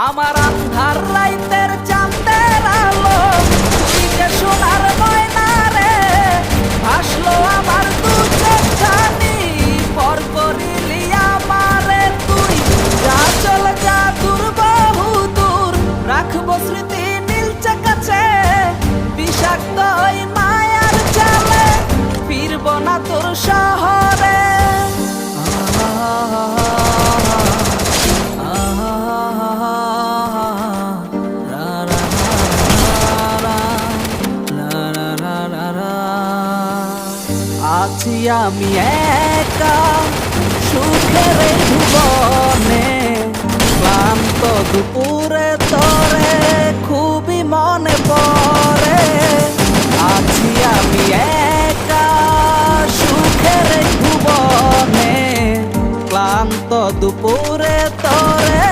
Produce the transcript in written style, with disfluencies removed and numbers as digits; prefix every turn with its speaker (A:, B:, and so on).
A: আমার আন্ধার রাইতের চাঁদের আলো তুই যে সোনার ময়না রে ভাসলো আমার দু চোখ ছানি পর করিলি আমারে তুই যা চল যা দূর বহু দূর রাখবো স্মৃতি নীলচে কাছে বিষাক্ত ওই মায়ার জালে ফিরবো না তোর শহরে। আছি আমি একা সুখের ভুবনে ক্লান্ত দুপুরে তোরে খুবই মনে পড়ে। আছি আমি একা সুখের ভুবনে ক্লান্ত দুপুরে তোরে